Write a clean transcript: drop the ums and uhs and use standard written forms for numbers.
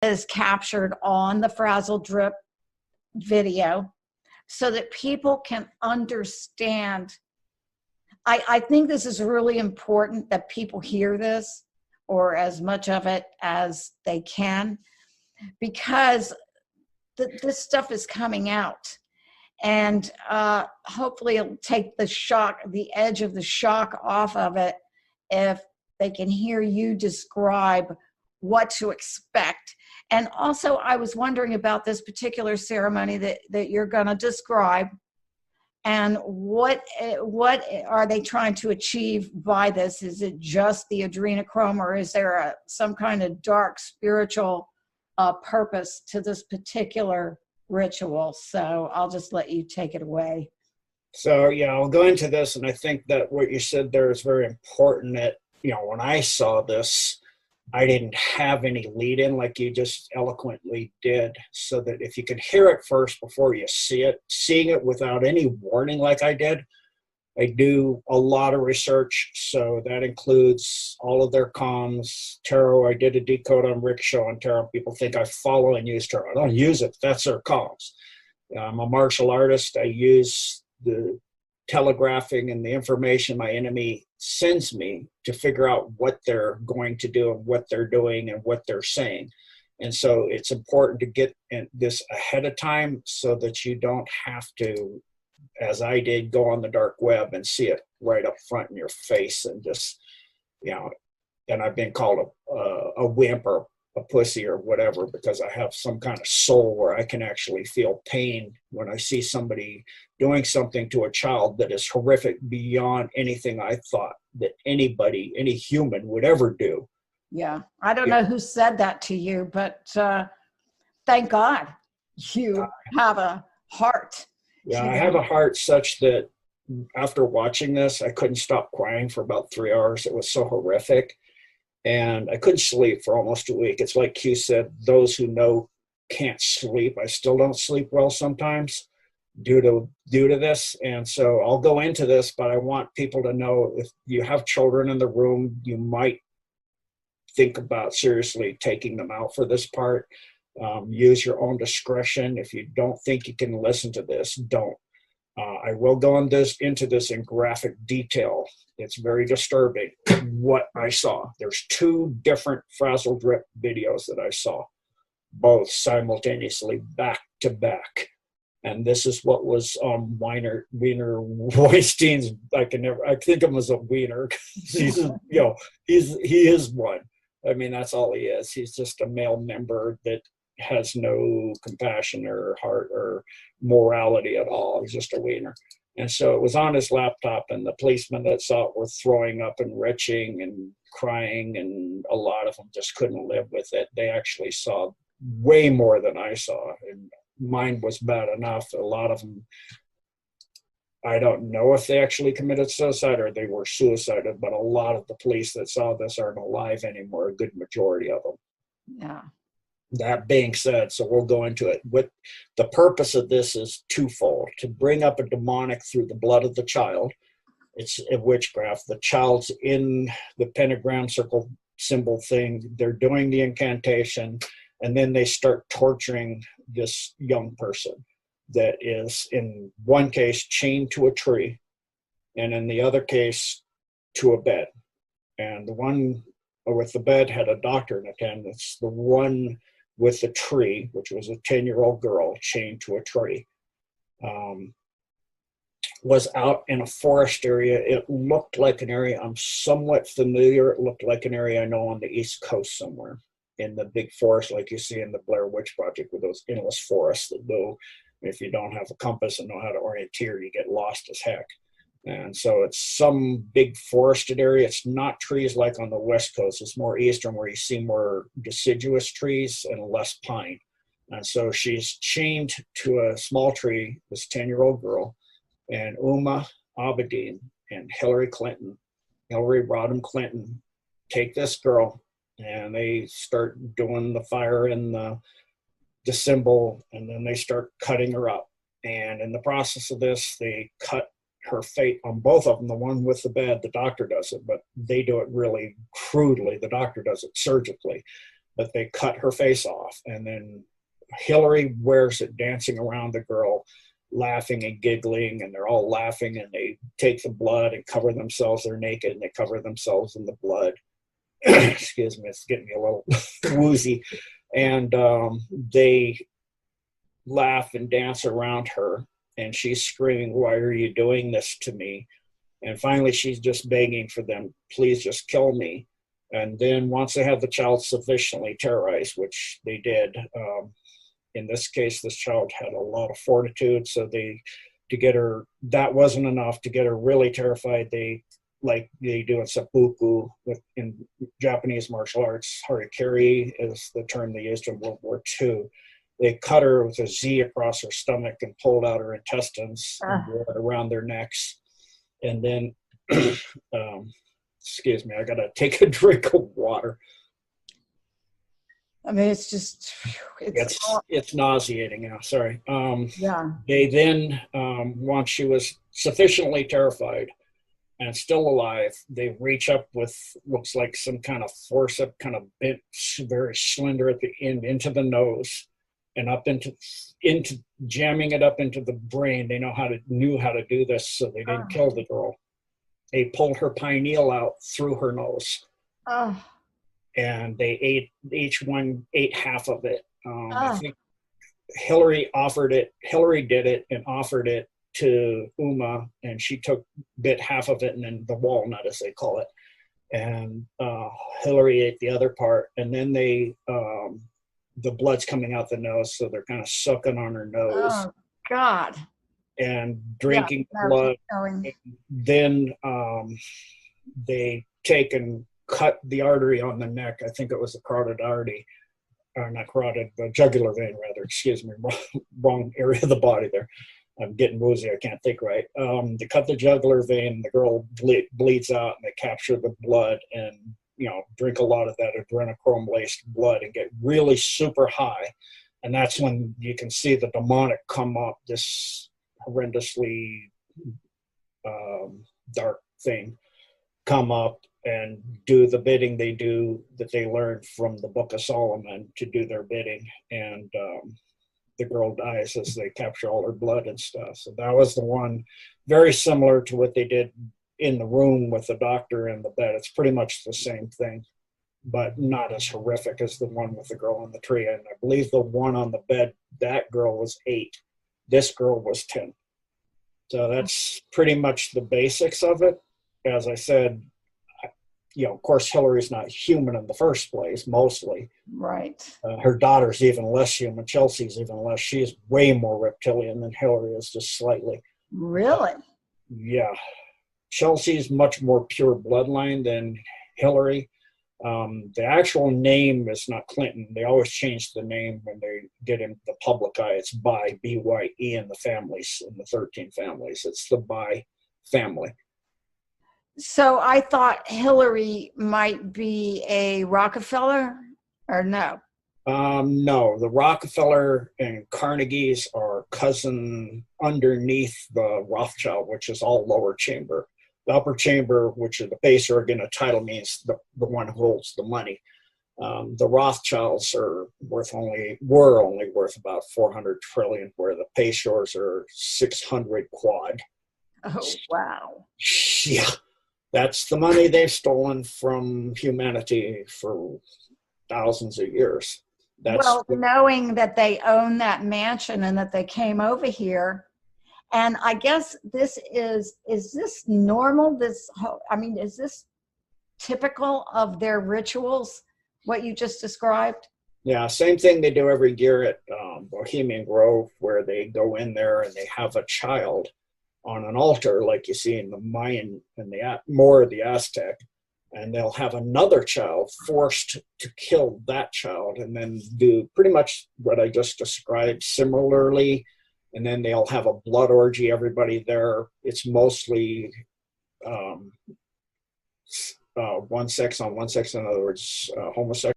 is captured on the Frazzledrip video so that people can understand. I think this is really important that people hear this, or as much of it as they can, because this stuff is coming out. And hopefully it'll take the edge of the shock off of it if they can hear you describe what to expect. And also, I was wondering about this particular ceremony that you're going to describe, and what are they trying to achieve by this? Is it just the adrenochrome, or is there some kind of dark spiritual purpose to this particular ritual? So I'll just let you take it away. So yeah, I'll go into this, and I think that what you said there is very important. That, you know, when I saw this, I didn't have any lead in like you just eloquently did, so that if you could hear it first before you see it, seeing it without any warning like I did. I do a lot of research, so that includes all of their comms. Tarot, I did a decode on Rickshaw on Tarot. People think I follow and use Tarot. I don't use it. That's their comms. I'm a martial artist. I use the telegraphing and the information my enemy sends me to figure out what they're going to do and what they're doing and what they're saying. And so it's important to get this ahead of time so that you don't have to, as I did, go on the dark web and see it right up front in your face and just, you know, and I've been called a wimp or a pussy or whatever, because I have some kind of soul where I can actually feel pain when I see somebody doing something to a child that is horrific beyond anything I thought that anybody, any human would ever do. Yeah. I don't know who said that to you, but thank God you have a heart. Yeah, I have a heart such that after watching this, I couldn't stop crying for about 3 hours. It was so horrific. And I couldn't sleep for almost a week. It's like Q said, those who know can't sleep. I still don't sleep well sometimes due to this. And so I'll go into this, but I want people to know, if you have children in the room, you might think about seriously taking them out for this part. Use your own discretion. If you don't think you can listen to this, don't. I will go into this in graphic detail. It's very disturbing what I saw. There's 2 different Frazzledrip videos that I saw, both simultaneously back to back. And this is what was Wiener Weinstein's. I think of him as a wiener. He is one. I mean, that's all he is. He's just a male member that has no compassion or heart or morality at all. He's just a wiener. And so it was on his laptop, and the policemen that saw it were throwing up and retching and crying, and a lot of them just couldn't live with it. They actually saw way more than I saw, and mine was bad enough. A lot of them, I don't know if they actually committed suicide or they were suicided, but a lot of the police that saw this aren't alive anymore, a good majority of them. Yeah. That being said, so we'll go into it. With the purpose of this is twofold: to bring up a demonic through the blood of the child. It's a witchcraft. The child's in the pentagram circle symbol thing. They're doing the incantation, and then they start torturing this young person that is, in one case, chained to a tree, and in the other case, to a bed. And the one with the bed had a doctor in attendance. The one with the tree, which was a 10-year-old girl chained to a tree, was out in a forest area. It looked like an area I'm somewhat familiar. It looked like an area I know on the East Coast somewhere, in the big forest like you see in the Blair Witch Project, with those endless forests that go, if you don't have a compass and know how to orienteer, you get lost as heck. And so it's some big forested area. It's not trees like on the West Coast. It's more eastern, where you see more deciduous trees and less pine. And so she's chained to a small tree, this 10-year-old girl, and Uma Abedin and Hillary Rodham Clinton take this girl, and they start doing the fire and the symbol, and then they start cutting her up. And in the process of this, they cut her fate on both of them. The one with the bed, the doctor does it, but they do it really crudely. The doctor does it surgically. but they cut her face off. And then Hillary wears it dancing around the girl, laughing and giggling, and they're all laughing, and they take the blood and cover themselves. They're naked and they cover themselves in the blood. Excuse me, it's getting me a little woozy. And they laugh and dance around her, and she's screaming, "Why are you doing this to me?" And finally she's just begging for them, "Please just kill me." And then once they have the child sufficiently terrorized, which they did, in this case, this child had a lot of fortitude. So to get her, that wasn't enough. To get her really terrified, they, like they do in seppuku in Japanese martial arts, harikiri is the term they used in World War II. They cut her with a Z across her stomach and pulled out her intestines and wore it around their necks. And then, excuse me, I got to take a drink of water. I mean, it's just, it's nauseating. Yeah, sorry. Yeah. They then, once she was sufficiently terrified and still alive, they reach up with, looks like some kind of forceps, kind of bent, very slender at the end, into the nose and up into jamming it up into the brain. They knew how to do this, so they didn't kill the girl. They pulled her pineal out through her nose. And they each one ate half of it. I think Hillary did it and offered it to Uma, and she bit half of it, and then the walnut, as they call it. And Hillary ate the other part, and then the blood's coming out the nose, so they're kind of sucking on her nose. Oh, God. And drinking blood. Then they take and cut the artery on the neck. I think it was the carotid artery, or not carotid, the jugular vein, rather. Excuse me, wrong area of the body there. I'm getting woozy. I can't think right. They cut the jugular vein. The girl bleeds out, and they capture the blood and drink a lot of that adrenochrome-laced blood and get really super high. And that's when you can see the demonic come up, this horrendously dark thing come up and do the bidding they do that they learned from the Book of Solomon, to do their bidding. And the girl dies as they capture all her blood and stuff. So that was the one, very similar to what they did in the room with the doctor and the bed. It's pretty much the same thing, but not as horrific as the one with the girl on the tree. And I believe the one on the bed, that girl was 8. This girl was 10. So that's pretty much the basics of it. As I said, of course, Hillary's not human in the first place, mostly. Right. Her daughter's even less human. Chelsea's even less. She's way more reptilian than Hillary is, just slightly. Really? Yeah. Chelsea's much more pure bloodline than Hillary. The actual name is not Clinton. They always change the name when they get in the public eye. It's By, B-Y-E, in the families, in the 13 families. It's the By family. So I thought Hillary might be a Rockefeller, or no? No, the Rockefeller and Carnegies are cousin underneath the Rothschild, which is all lower chamber. The upper chamber, which is the base organ of title, means the one who holds the money. The Rothschilds were only worth about 400 trillion, where the Payshores are 600 quad. Oh, wow. Yeah, that's the money they've stolen from humanity for thousands of years. Knowing that they own that mansion and that they came over here, and I guess is this normal? Is this typical of their rituals, what you just described? Yeah, same thing they do every year at Bohemian Grove, where they go in there and they have a child on an altar, like you see in the Mayan and more of the Aztec, and they'll have another child forced to kill that child, and then do pretty much what I just described similarly. And then they'll have a blood orgy, everybody there. It's mostly one sex on one sex, in other words, homosexual.